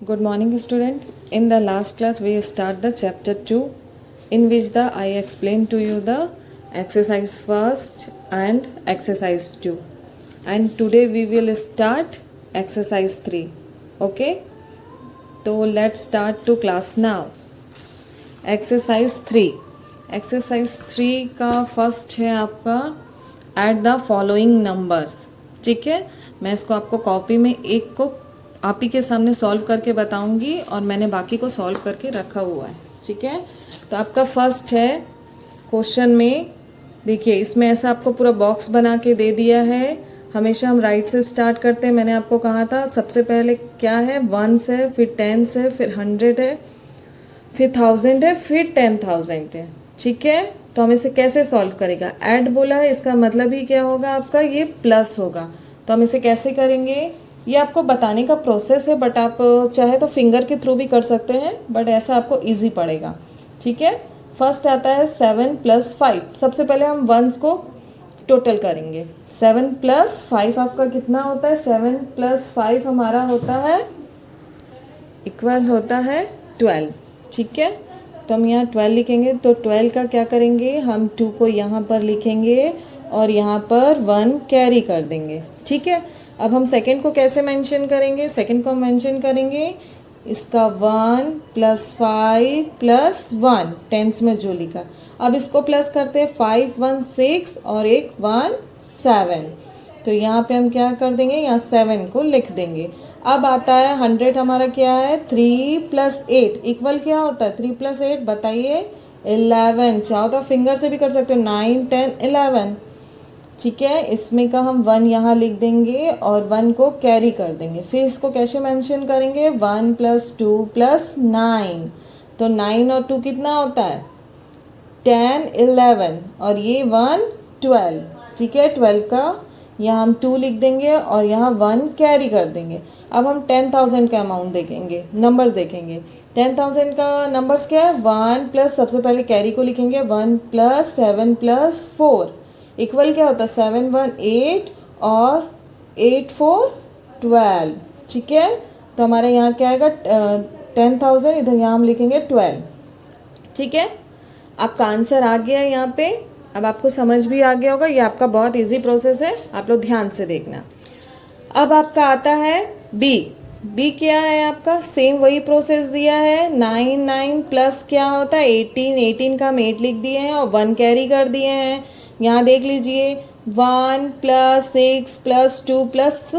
Good morning, student. In the last class, we start the chapter 2, in which I explained to you the exercise first and exercise 2. And today we will start exercise 3. Okay? So let's start to class now. Exercise 3. Exercise 3 का first है आपका add the following numbers. ठीक है, मैं इसको आपको copy में एक को आप ही के सामने सॉल्व करके बताऊंगी और मैंने बाकी को सॉल्व करके रखा हुआ है. ठीक है, तो आपका फर्स्ट है क्वेश्चन में. देखिए इसमें ऐसा आपको पूरा बॉक्स बना के दे दिया है. हमेशा हम राइट से स्टार्ट करते हैं. मैंने आपको कहा था सबसे पहले क्या है, 1s है, फिर 10s है, फिर 100 है, फिर 1000 है, फिर 10,000 है. ठीक है, तो हम इसे कैसे सॉल्व करेगा. ऐड बोला है, इसका मतलब ही क्या होगा आपका, ये प्लस होगा. तो हम इसे कैसे करेंगे, ये आपको बताने का प्रोसेस है, बट आप चाहे तो फिंगर के थ्रू भी कर सकते हैं, बट ऐसा आपको इजी पड़ेगा. ठीक है, फर्स्ट आता है 7 + 5. सबसे पहले हम 1s को टोटल करेंगे. 7 + 5 आपका कितना होता है, 7 + 5 हमारा होता है इक्वल होता है 12. ठीक है, तो हम यहाँ 12 लिखेंगे. तो 12 का क्या करेंगे, हम 2 को यहाँ पर लिखेंगे और यहाँ पर 1 कैरी कर देंगे. ठीक है, अब हम सेकंड को कैसे मेंशन करेंगे, सेकंड को मेंशन करेंगे इसका 1 + 5 + 1 टेंस में जो लिखा. अब इसको प्लस करते हैं, 5 1 6 और एक 1 7. तो यहाँ पे हम क्या कर देंगे, यहाँ 7 को लिख देंगे. अब आता है 100. हमारा क्या है, 3 + 8 इक्वल क्या होता है, 3 + 8 बताइए 11. चाहो तो फिंगर से भी कर सकते हो, 9 10 11. ठीक है, इसमें का हम 1 यहाँ लिख देंगे और 1 को कैरी कर देंगे. फिर इसको कैसे मेंशन करेंगे, 1 + 2 + 9. तो 9 और 2 कितना होता है, 10 11 और ये 1 12. ठीक है, 12 का यहाँ हम 2 लिख देंगे और यहाँ 1 कैरी कर देंगे. अब हम 10,000 का अमाउंट देखेंगे, नंबर्स देखेंगे. 10,000 का नंबर्स क्या है, 1 प्लस सबसे पहले कैरी को लिखेंगे 1 + 7 + 4 इक्वल क्या होता है, 7 1 8 और 8 4 12. ठीक है, तो हमारे यहाँ क्या आएगा 10,000, इधर यहाँ हम लिखेंगे 12. ठीक है, आपका आंसर आ गया है यहाँ पे. अब आपको समझ भी आ गया होगा, ये आपका बहुत इजी प्रोसेस है, आप लोग ध्यान से देखना. अब आपका आता है बी क्या है आपका, सेम वही प्रोसेस दिया है. 9 9 प्लस क्या होता है 18. 18 का हम 8 लिख दिए हैं और 1 कैरी कर दिए हैं. यहाँ देख लीजिए 1 + 6 + 2 प्लस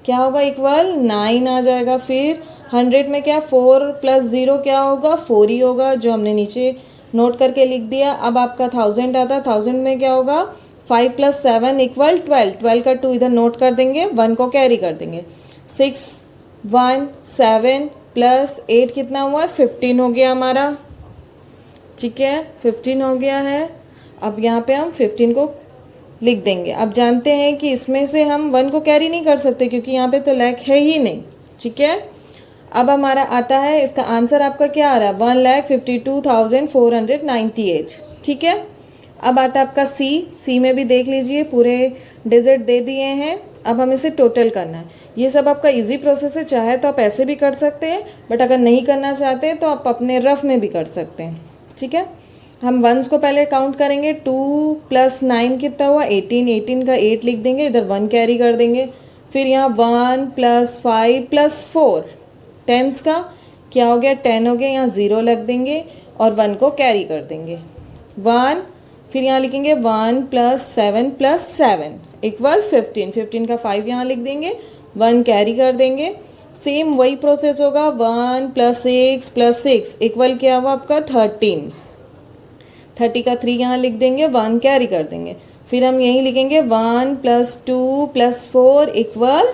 क्या होगा इक्वल 9 आ जाएगा. फिर 100 में क्या, 4 + 0 क्या होगा, 4 ही होगा, जो हमने नीचे नोट करके लिख दिया. अब आपका 1000 आता है. 1000 में क्या होगा, 5 + 7 = 12. 12 का 2 इधर नोट कर देंगे, 1 को कैरी कर देंगे. 6 1 7 + 8 कितना हुआ, 15 हो गया हमारा. ठीक है, 15 हो गया है. अब यहाँ पे हम 15 को लिख देंगे. अब जानते हैं कि इसमें से हम 1 को कैरी नहीं कर सकते क्योंकि यहाँ पे तो लैख है ही नहीं. ठीक है, अब हमारा आता है, इसका आंसर आपका क्या आ रहा है, 1,52,498. ठीक है, अब आता है आपका सी में भी देख लीजिए पूरे डिजिट दे दिए हैं. अब हम इसे टोटल करना है. ये सब आपका इजी प्रोसेस है, चाहे तो आप ऐसे भी कर सकते हैं, बट अगर नहीं करना चाहते तो आप अपने रफ में भी कर सकते हैं. ठीक है, हम 1s को पहले काउंट करेंगे. 2 + 9 कितना हुआ, 18. 18 का 8 लिख देंगे, इधर 1 कैरी कर देंगे. फिर यहाँ 1 + 5 + 4 10s का क्या हो गया, 10 हो गया. यहाँ 0 लग देंगे और 1 को कैरी कर देंगे 1. फिर यहाँ लिखेंगे 1 + 7 + 7 इक्वल 15. 15 का 5 यहाँ लिख देंगे, 1 कैरी कर देंगे. सेम वही प्रोसेस होगा. 1 + 6 + 6 इक्वल क्या हुआ आपका 13. 30 का 3 यहाँ लिख देंगे, 1 कैरी कर देंगे. फिर हम यही लिखेंगे 1 + 2 + 4 इक्वल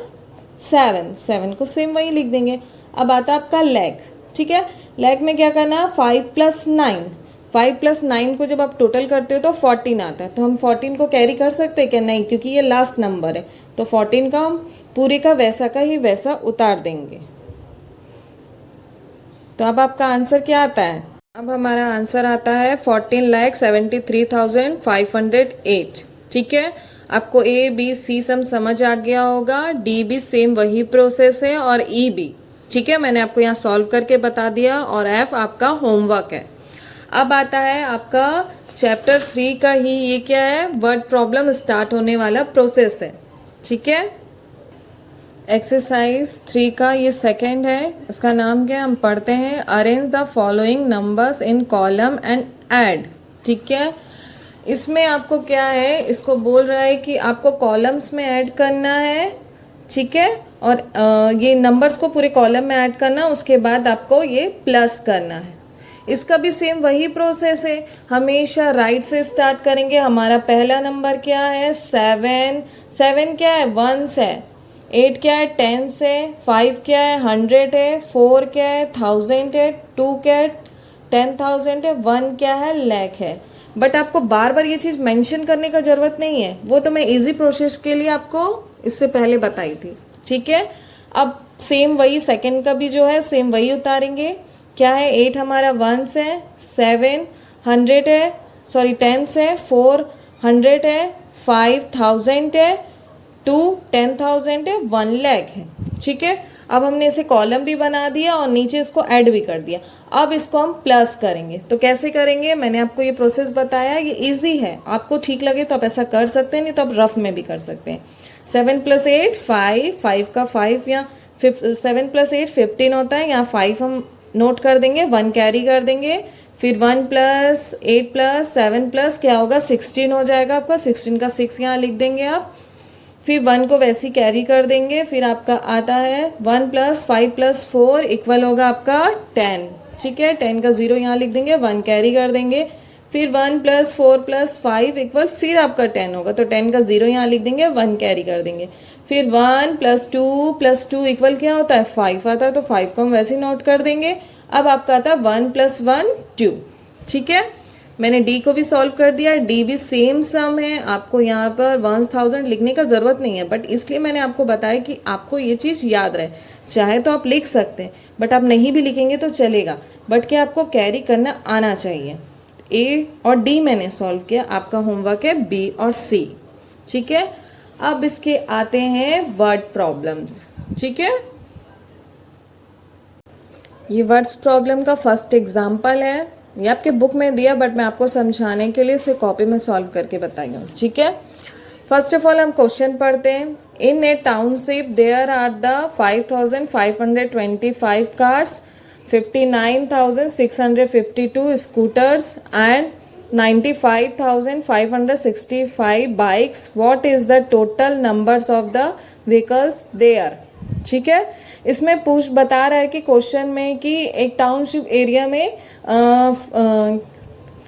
7. 7 को सेम वही लिख देंगे. अब आता आपका लैग. ठीक है, लैग में क्या करना, 5 + 9. 5 + 9 को जब आप टोटल करते हो तो 14 आता है. तो हम 14 को कैरी कर सकते हैं क्या, नहीं, क्योंकि ये लास्ट नंबर है. तो 14 का हम पूरे का वैसा का ही वैसा उतार देंगे. तो अब आपका आंसर क्या आता है, अब हमारा आंसर आता है 14,73,508. ठीक है, आपको A B C सम समझ आ गया होगा. D भी सेम वही प्रोसेस है और E भी. ठीक है, मैंने आपको यहाँ सॉल्व करके बता दिया और F आपका होमवर्क है। अब आता है आपका चैप्टर 3 का ही, ये क्या है, वर्ड प्रॉब्लम स्टार्ट होने वाला प्रोसेस है। ठीक है, एक्सरसाइज 3 का ये सेकंड है, इसका नाम क्या है, हम पढ़ते हैं arrange the following numbers in column and add. ठीक है, इसमें आपको क्या है, इसको बोल रहा है कि आपको कॉलम्स में ऐड करना है। ठीक है, और ये नंबर्स को पूरे कॉलम में ऐड करना, उसके बाद आपको ये प्लस करना है। इसका भी सेम वही प्रोसेस है, हमेशा राइट से स्टार्ट करेंगे। हमारा पहला नंबर क्या है, 7, 7 क्या है, 1 है, 8 क्या है, 10 है, 5 क्या है, 100 है, 4 क्या है, 1000 है, 2 क्या है, 10,000 है, 1 क्या है, लाख है। बट आपको बार बार ये चीज़ मेंशन करने का ज़रूरत नहीं है, वो तो मैं इजी प्रोसेस के लिए आपको इससे पहले बताई थी। ठीक है, अब सेम वही सेकंड का भी जो है सेम वही उतारेंगे। क्या है, 8 हमारा 1 है, 7 100 है, सॉरी 10 है, 4 100 है, 5 1000 है, 2 10,000 है, 1 लाख है। ठीक है, अब हमने इसे कॉलम भी बना दिया और नीचे इसको ऐड भी कर दिया। अब इसको हम प्लस करेंगे, तो कैसे करेंगे, मैंने आपको ये प्रोसेस बताया, ये इजी है, आपको ठीक लगे तो आप ऐसा कर सकते हैं, नहीं तो आप रफ में भी कर सकते हैं। 7 + 8 5, 5 का 5 या 7 + 8 15 होता है, यहाँ 5 हम नोट कर देंगे, 1 कैरी कर देंगे, फिर 1 + 8 + 7 प्लस क्या होगा, 16 हो जाएगा आपका, 16 का 6 यहाँ लिख देंगे आप, फिर 1 को वैसे ही कैरी कर देंगे, फिर आपका आता है 1 + 5 + 4 इक्वल होगा आपका 10। ठीक है, 10 का 0 यहाँ लिख देंगे, 1 कैरी कर देंगे, फिर 1 + 4 + 5 इक्वल फिर आपका 10 होगा, तो 10 का 0 यहाँ लिख देंगे, 1 कैरी कर देंगे, फिर 1 + 2 + 2 इक्वल क्या होता है, 5 आता है, तो 5 को हम वैसे ही नोट कर देंगे। अब आपका आता है 1 + 1 2। ठीक है, मैंने डी को भी सॉल्व कर दिया, डी भी सेम सम है, आपको यहाँ पर 1000 लिखने का ज़रूरत नहीं है, बट इसलिए मैंने आपको बताया कि आपको ये चीज़ याद रहे। चाहे तो आप लिख सकते हैं, बट आप नहीं भी लिखेंगे तो चलेगा, बट क्या आपको कैरी करना आना चाहिए। ए और डी मैंने सॉल्व किया, आपका होमवर्क है बी और सी। ठीक है, अब इसके आते हैं वर्ड प्रॉब्लम्स। ठीक है, ये वर्ड्स प्रॉब्लम का फर्स्ट एग्जाम्पल है, ये आपके बुक में दिया, बट मैं आपको समझाने के लिए इसे कॉपी में सॉल्व करके बताई हूँ। ठीक है, फर्स्ट ऑफ ऑल हम क्वेश्चन पढ़ते हैं। In a township there are the 5525 cars, 59,652 scooters and 95,565 bikes. What is the total numbers of the vehicles there. ठीक है, इसमें बता रहा है कि क्वेश्चन में कि एक टाउनशिप एरिया में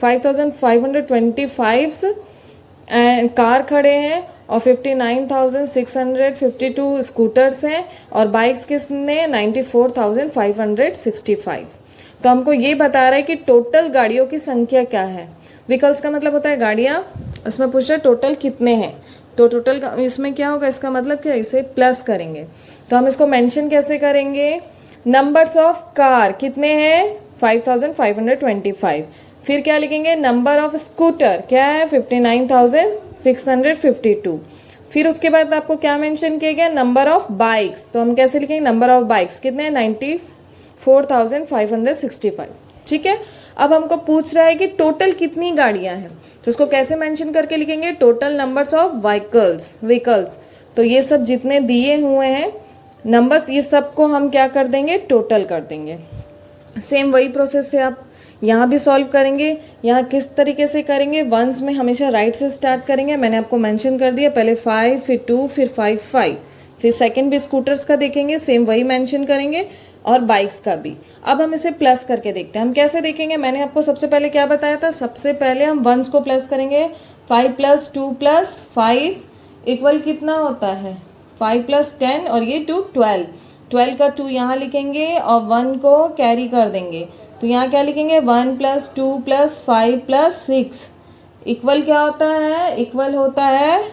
5525 कार खड़े हैं और 59,652 स्कूटर्स हैं और बाइक्स किसने 94,565। तो हमको ये बता रहा है कि टोटल गाड़ियों की संख्या क्या है। व्हीकल्स का मतलब होता है गाड़ियाँ, उसमें पूछ रहा है टोटल कितने हैं, तो टोटल का इसमें क्या होगा, इसका मतलब क्या, इसे प्लस करेंगे। तो हम इसको मेंशन कैसे करेंगे, नंबर्स ऑफ कार कितने हैं 5525, फिर क्या लिखेंगे, नंबर ऑफ स्कूटर क्या है 59,652, फिर उसके बाद आपको क्या मेंशन किया गया, नंबर ऑफ बाइक्स। तो हम कैसे लिखेंगे, नंबर ऑफ बाइक्स कितने हैं 94,565। ठीक है, अब हमको पूछ रहा है कि टोटल कितनी गाड़ियां हैं, तो उसको कैसे मेंशन करके लिखेंगे, टोटल नंबर्स ऑफ व्हीकल्स। तो ये सब जितने दिए हुए हैं नंबर्स, ये सबको हम क्या कर देंगे, टोटल कर देंगे। सेम वही प्रोसेस से आप यहाँ भी सॉल्व करेंगे। यहाँ किस तरीके से करेंगे, वंस में हमेशा राइट से स्टार्ट करेंगे, मैंने आपको मेंशन कर दिया, पहले 5 फिर 2 फिर 5 5, फिर सेकंड भी स्कूटर्स का देखेंगे, सेम वही मेंशन करेंगे और बाइक्स का भी। अब हम इसे प्लस करके देखते हैं, हम कैसे देखेंगे, मैंने आपको सबसे पहले क्या बताया था, सबसे पहले हम वंस को प्लस करेंगे, 5 + 2 + 5 इक्वल कितना होता है 5 + 10 और ये 2 12, 12 का 2 यहाँ लिखेंगे और 1 को कैरी कर देंगे, तो यहाँ क्या लिखेंगे 1 + 2 + 5 + 6 इक्वल क्या होता है, इक्वल होता है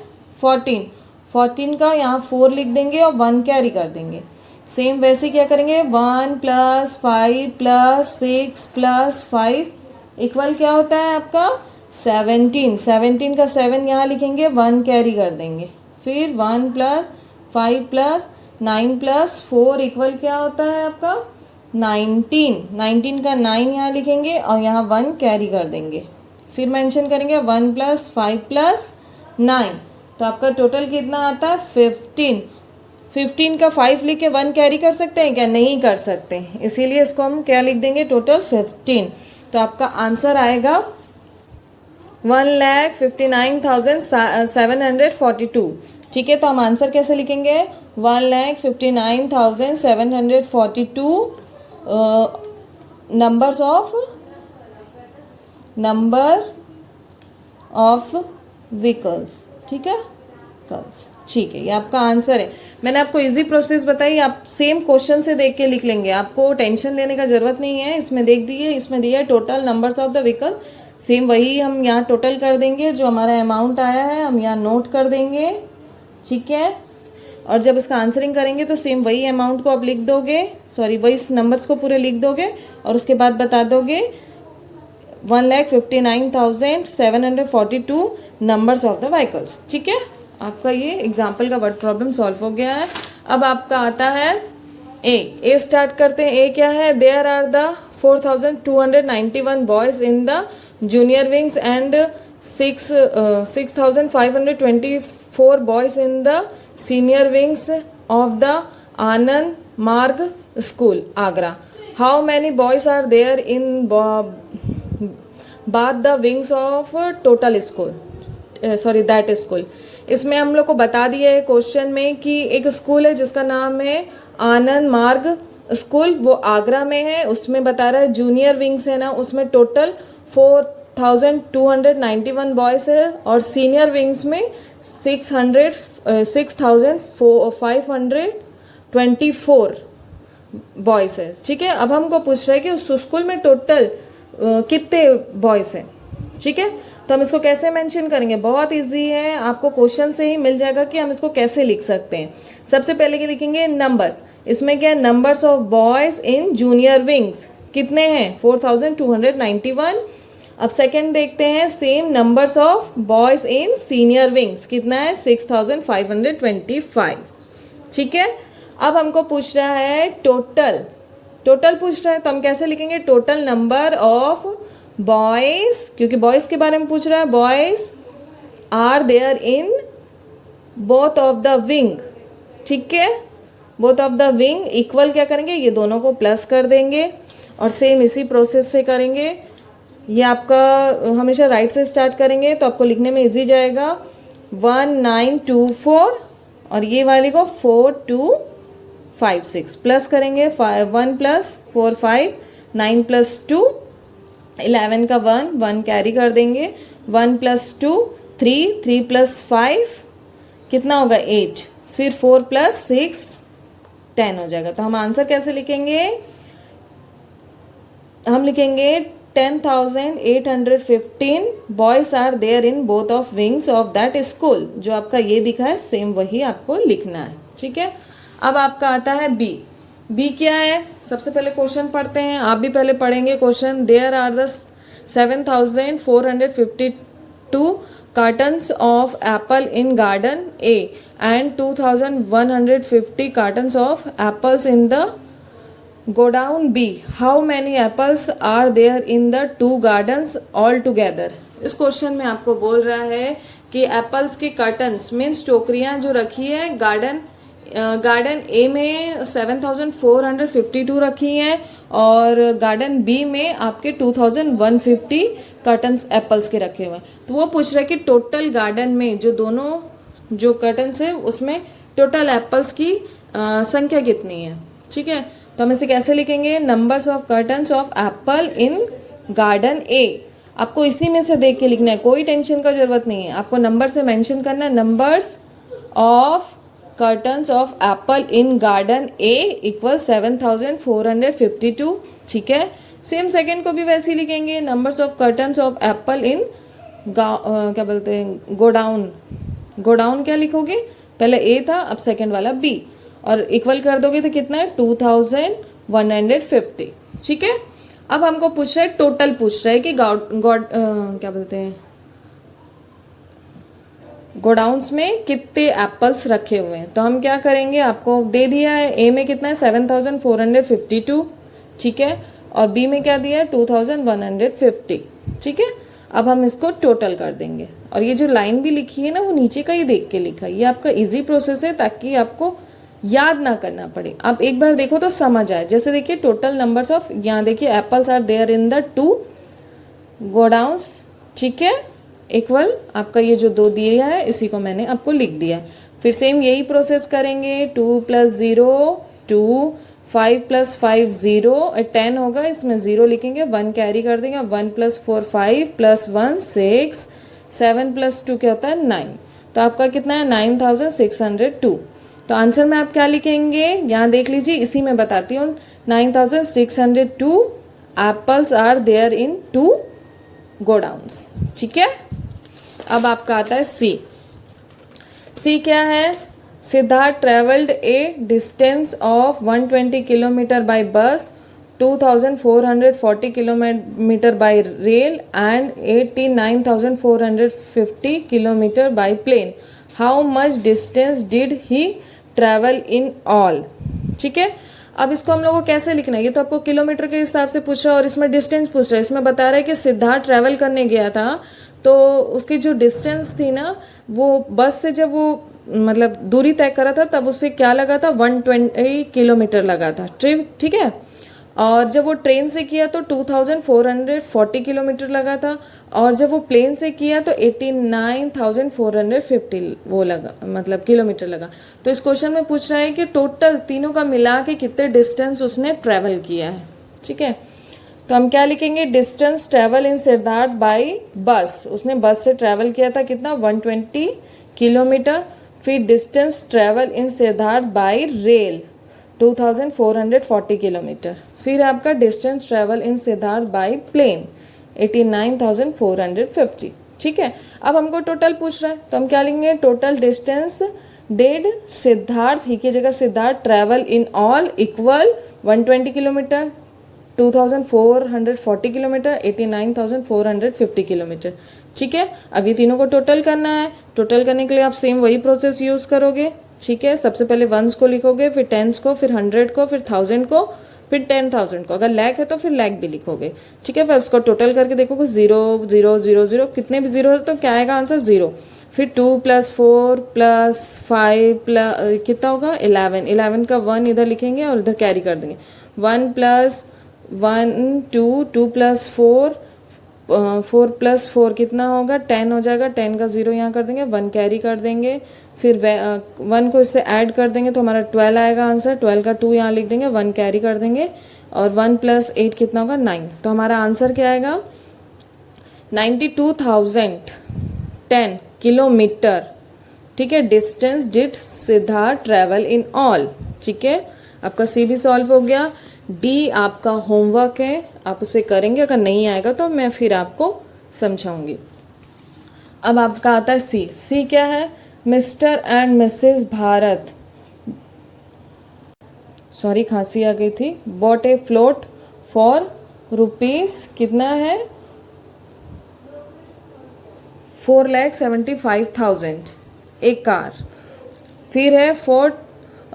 14, 14 का यहाँ 4 लिख देंगे और 1 कैरी कर देंगे। सेम वैसे क्या करेंगे 1 + 5 + 6 + 5 इक्वल क्या होता है आपका 17, 17 का 7 यहाँ लिखेंगे 1 कैरी कर देंगे, फिर 1 + 5 + 9 + 4 इक्वल क्या होता है आपका 19। 19 का 9 यहाँ लिखेंगे और यहाँ 1 कैरी कर देंगे, फिर मेंशन करेंगे 1 + 5 + 9, तो आपका टोटल कितना आता है 15। 15 का 5 लिख के 1 कैरी कर सकते हैं क्या? नहीं कर सकते, इसीलिए इसको हम क्या लिख देंगे टोटल 15। तो आपका आंसर आएगा 1,59,742। ठीक है, तो हम आंसर कैसे लिखेंगे 1,59,742 नंबर ऑफ व्हीकल्स। ठीक है कल्स, ठीक है, ये आपका आंसर है। मैंने आपको इजी प्रोसेस बताई, आप सेम क्वेश्चन से देख के लिख लेंगे, आपको टेंशन लेने का ज़रूरत नहीं है। इसमें देख दिए, इसमें दिया है total numbers of the vehicle, same वही हम यहाँ टोटल कर देंगे, जो हमारा अमाउंट आया है हम यहाँ नोट कर देंगे। ठीक है, और जब इसका आंसरिंग करेंगे तो सेम वही अमाउंट को आप लिख दोगे, सॉरी वही नंबर्स को पूरे लिख दोगे और उसके बाद बता दोगे 1,59,742 नंबर्स ऑफ द व्हीकल्स। ठीक है, आपका ये एग्जाम्पल का वर्ड प्रॉब्लम सॉल्व हो गया है। अब आपका आता है ए स्टार्ट करते हैं। ए क्या है, there are the 4,291 boys in the junior wings and 6,524 boys in the senior wings of the Anand Marg school Agra. How many boys are there in both the wings of total school, sorry that school. इसमें हम लोग को बता दिया है question में कि एक स्कूल है जिसका नाम है आनंद मार्ग स्कूल, वो आगरा में है। उसमें बता रहा है जूनियर विंग्स है ना, उसमें टोटल 4,291 बॉयज़ है और सीनियर विंग्स में 6,524 बॉयज़ है। ठीक है, अब हमको पूछ रहा है कि उस स्कूल में टोटल कितने बॉयज़ हैं। ठीक है, तो हम इसको कैसे मेंशन करेंगे, बहुत इजी है, आपको क्वेश्चन से ही मिल जाएगा कि हम इसको कैसे लिख सकते हैं। सबसे पहले क्या लिखेंगे नंबर्स, इसमें क्या है numbers of boys in junior wings कितने हैं 4,291। अब सेकंड देखते हैं same numbers of boys in senior wings कितना है 6,525। ठीक है, अब हमको पूछ रहा है टोटल पूछ रहा है, तो हम कैसे लिखेंगे टोटल नंबर ऑफ बॉयज़, क्योंकि बॉयज़ के बारे में पूछ रहा है, boys are there in both of the wing. ठीक है, both of the wing equal क्या करेंगे, ये दोनों को प्लस कर देंगे और सेम इसी प्रोसेस से करेंगे। ये आपका हमेशा राइट से स्टार्ट करेंगे तो आपको लिखने में इजी जाएगा 1924 और ये वाली को 4256 प्लस करेंगे 1 + 4 5 9 + 2 11 का 1 कैरी कर देंगे 1 + 2 3 3 + 5 कितना होगा 8, फिर 4 + 6 10 हो जाएगा। तो हम आंसर कैसे लिखेंगे, हम लिखेंगे 10,815 boys are there in both of wings of that school. जो आपका ये दिखा है सेम वही आपको लिखना है। ठीक है, अब आपका आता है बी। बी क्या है, सबसे पहले क्वेश्चन पढ़ते हैं, आप भी पहले पढ़ेंगे question. There are the 7,452 cartons of apple in garden A and 2,150 cartons of apples in the godown B. How many apples are there in the 2 gardens all together. इस क्वेश्चन में आपको बोल रहा है कि एप्पल्स के कर्टन्स मीन्स टोकरियाँ जो रखी है गार्डन ए में 7,452 रखी हैं और गार्डन बी में आपके 2,150 कर्टन्स एप्पल्स के रखे हुए हैं। तो वो पूछ रहा है कि टोटल गार्डन में जो दोनों जो कर्टन्स है उसमें टोटल एप्पल्स की संख्या कितनी है। ठीक है, तो हम इसे कैसे लिखेंगे, numbers of cartons of apple in garden A. आपको इसी में से देख के लिखना है, कोई टेंशन का ज़रूरत नहीं है, आपको नंबर से मेंशन करना है। Numbers of cartons of apple in garden A equal 7,452। ठीक है, सेम सेकंड को भी वैसे ही लिखेंगे, numbers of cartons of apple in क्या बोलते हैं गोडाउन क्या लिखोगे, पहले ए था अब सेकंड वाला बी और इक्वल कर दोगे तो कितना है 2,150। ठीक है, अब हमको पूछ रहा है टोटल पूछ रहा है कि क्या बोलते हैं गोडाउन्स में कितने एप्पल्स रखे हुए हैं। तो हम क्या करेंगे, आपको दे दिया है ए में कितना है 7452, ठीक है, और बी में क्या दिया है 2150, ठीक है। अब हम इसको टोटल कर देंगे, और ये जो लाइन भी लिखी है ना वो नीचे का ही देख के लिखा है। ये आपका इजी प्रोसेस है ताकि आपको याद ना करना पड़े, आप एक बार देखो तो समझ आए। जैसे देखिए टोटल नंबर्स ऑफ, यहाँ देखिए apples are there in the 2 godowns, ठीक है, इक्वल आपका ये जो 2 दिया है इसी को मैंने आपको लिख दिया है। फिर सेम यही प्रोसेस करेंगे, 2 + 0 2, 5 + 5 0, 10 होगा, इसमें 0 लिखेंगे, 1 कैरी कर देंगे, 1 + 4 5 + 1 6, 7 + 2 क्या होता है 9। तो आपका कितना है 9602। तो आंसर में आप क्या लिखेंगे, यहाँ देख लीजिए, इसी में बताती हूँ, 9602 apples are there in 2 godowns, ठीक है। अब आपका आता है सी। सी क्या है, Siddharth travelled a distance of 120 kilometre by bus, 2440 kilometre by rail and 89,450 kilometre by plane. How much distance did he travel in all, ठीक है। अब इसको हम लोग को कैसे लिखना है, ये तो आपको किलोमीटर के हिसाब से पूछ रहा है और इसमें डिस्टेंस पूछ रहा है। इसमें बता रहा है कि सिद्धार्थ ट्रैवल करने गया था, तो उसकी जो डिस्टेंस थी ना, वो बस से जब वो मतलब दूरी तय करा था तब उससे क्या लगा था 120 किलोमीटर लगा था ट्रिप, ठीक है। और जब वो ट्रेन से किया तो 2440 किलोमीटर लगा था, और जब वो प्लेन से किया तो 89,450 वो लगा, मतलब किलोमीटर लगा। तो इस क्वेश्चन में पूछ रहा है कि टोटल तीनों का मिला के कितने डिस्टेंस उसने ट्रैवल किया है, ठीक है। तो हम क्या लिखेंगे, distance travel in Siddharth by bus, उसने बस से ट्रैवल किया था कितना 120 किलोमीटर। फिर distance travel in Siddharth by rail 2440 kilometre. फिर आपका distance travel in Siddharth by plane 89,450, ठीक है। अब हमको टोटल पूछ रहा है तो हम क्या लिखेंगे, टोटल डिस्टेंस डिड सिद्धार्थ, ही की जगह Siddharth travel in all equal 120 kilometre, 2440 kilometre, 89,450 kilometre, ठीक है। अब ये तीनों को टोटल करना है। टोटल करने के लिए आप सेम वही प्रोसेस यूज़ करोगे, ठीक है। सबसे पहले वंस को लिखोगे, फिर टेंस को, फिर 100 को, फिर 1000 को, फिर 10,000 को। अगर लैख है तो फिर लैख भी लिखोगे, ठीक है। फिर उसको टोटल करके देखोगे 0 0 0 0, कितने भी 0 है तो क्या आएगा आंसर 0। फिर 2 + 4 + 5 कितना होगा 11, 11 का 1 इधर लिखेंगे और इधर कैरी कर देंगे, 1 + 1 2, 2 + 4 4 + 4 कितना होगा 10 हो जाएगा, 10 का 0 यहाँ कर देंगे, 1 कैरी कर देंगे, फिर 1 को इससे ऐड कर देंगे तो हमारा 12 आएगा आंसर, 12 का 2 यहाँ लिख देंगे, 1 कैरी कर देंगे, और 1 + 8 कितना होगा 9। तो हमारा आंसर क्या आएगा 92,010 किलोमीटर, ठीक है, distance did Siddharth travel in all, ठीक है। आपका सी भी सॉल्व हो गया। डी आपका होमवर्क है, आप उसे करेंगे, अगर नहीं आएगा तो मैं फिर आपको समझाऊंगी। अब आपका आता है सी। सी क्या है, mister and Mrs Bharat, sorry खांसी आ गई थी, bot A float for rupees कितना है 4,75,000 एक कार। फिर है फॉर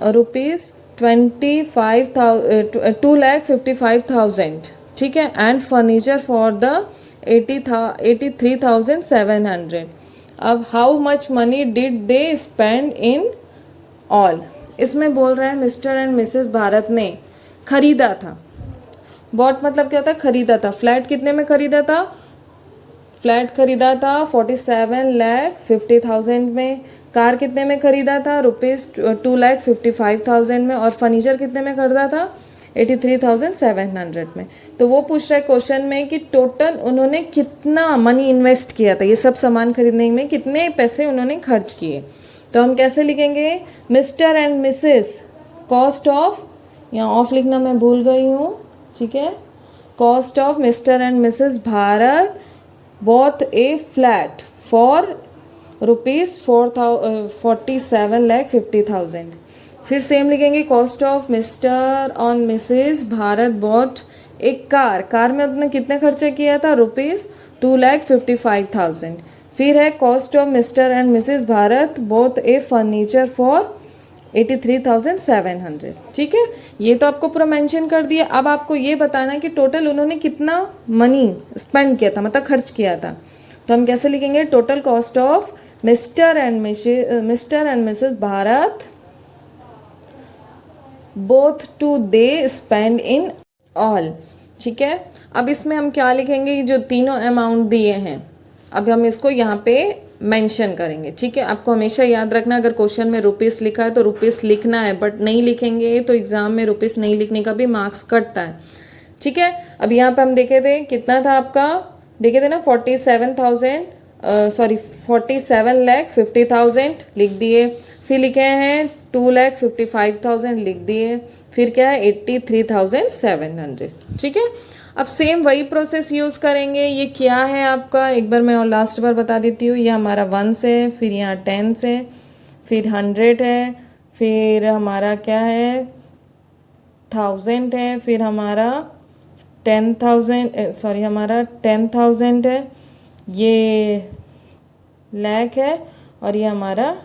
रुपीज़ 2,55,000, ठीक है, एंड फर्नीचर फॉर द 83,700। अब how much money did they spend in all. इसमें बोल रहा है मिस्टर एंड मिसेस भारत ने खरीदा था, बॉट मतलब क्या होता है खरीदा था। फ्लैट कितने में खरीदा था, फ्लैट खरीदा था 47,50,000 में। कार कितने में खरीदा था, रुपीज़ 2,55,000 में। और फर्नीचर कितने में खरीदा था 83,700 में। तो वो पूछ रहा है क्वेश्चन में कि टोटल उन्होंने कितना मनी इन्वेस्ट किया था, ये सब सामान खरीदने में कितने पैसे उन्होंने खर्च किए। तो हम कैसे लिखेंगे, mister and Mrs cost of, यहाँ ऑफ लिखना मैं भूल गई हूँ, ठीक है, cost of Mr and Mrs Bharat bought a flat for rupees 47,50,000। फिर सेम लिखेंगे, कॉस्ट ऑफ मिस्टर और मिसेस भारत बॉट एक कार, कार में उन्होंने कितने खर्चे किया था रुपीज़ 2,55,000। फिर है cost of Mr and Mrs Bharat both A furniture for 83,700। ठीक है, ये तो आपको पूरा मेंशन कर दिया। अब आपको ये बताना है कि टोटल उन्होंने कितना मनी स्पेंड किया था, मतलब खर्च किया था। तो हम कैसे लिखेंगे, total cost of Mr and Mrs Bharat both to they spend in all. ठीक है, अब इसमें हम क्या लिखेंगे, जो तीनों अमाउंट दिए हैं अब हम इसको यहाँ पे मेंशन करेंगे। ठीक है, आपको हमेशा याद रखना, अगर क्वेश्चन में रुपीस लिखा है तो रुपीस लिखना है, बट नहीं लिखेंगे तो एग्जाम में रुपीस नहीं लिखने का भी मार्क्स कटता है। ठीक है, अब यहाँ पे हम देखे थे कितना था आपका, देखे थे ना 47,50,000 लिख दिए। फिर लिखे हैं 2,55,000 लिख दिए। फिर क्या है 83,700। ठीक है, अब सेम वही प्रोसेस यूज़ करेंगे। ये क्या है आपका, एक बार मैं और लास्ट बार बता देती हूँ। ये हमारा 1 है, फिर यहाँ 10 है, फिर 100 है, फिर हमारा क्या है 1000 है, फिर हमारा 10,000 है, ये लाख है, और ये हमारा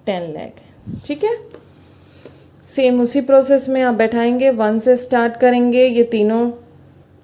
10 लाख है। ठीक है, सेम उसी प्रोसेस में आप बैठाएंगे। 1 से स्टार्ट करेंगे, ये तीनों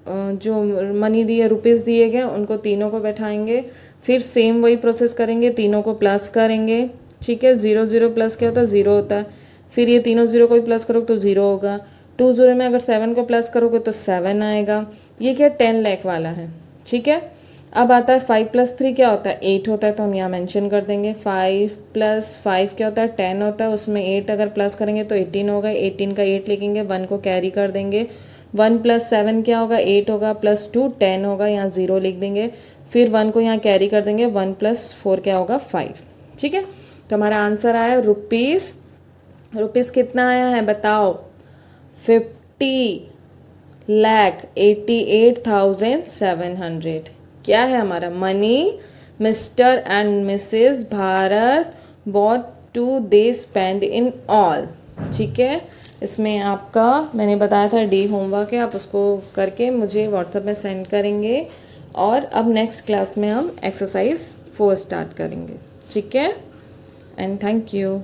जो मनी दिए रुपीस दिए गए उनको तीनों को बैठाएंगे। फिर सेम वही प्रोसेस करेंगे, तीनों को प्लस करेंगे। ठीक है, 0 0 प्लस क्या होता है, 0 होता है। फिर ये तीनों 0 को भी प्लस करोगे तो 0 होगा। 2 0 में अगर 7 को प्लस करोगे तो 7 आएगा। ये क्या 10 लाख वाला है। ठीक है, अब आता है 5 + 3 क्या होता है, 8 होता है। तो हम यहाँ मेंशन कर देंगे 5 + 5 क्या होता है, 10 होता है। उसमें 8 अगर प्लस करेंगे तो 18 होगा। 18 का 8 लिखेंगे, 1 को कैरी कर देंगे। 1 + 7 क्या होगा, 8 होगा, +2 10 होगा, यहाँ 0 लिख देंगे। फिर 1 को यहाँ कैरी कर देंगे, 1 + 4 क्या होगा 5। ठीक है, तो हमारा आंसर आया रुपीस कितना आया है बताओ, 50,88,700। क्या है हमारा, money Mr and Mrs Bharat both to they spend in all. ठीक है, इसमें आपका मैंने बताया था डी होमवर्क है, आप उसको करके मुझे व्हाट्सएप में सेंड करेंगे। और अब नेक्स्ट क्लास में हम एक्सरसाइज 4 स्टार्ट करेंगे। ठीक है, एंड थैंक यू।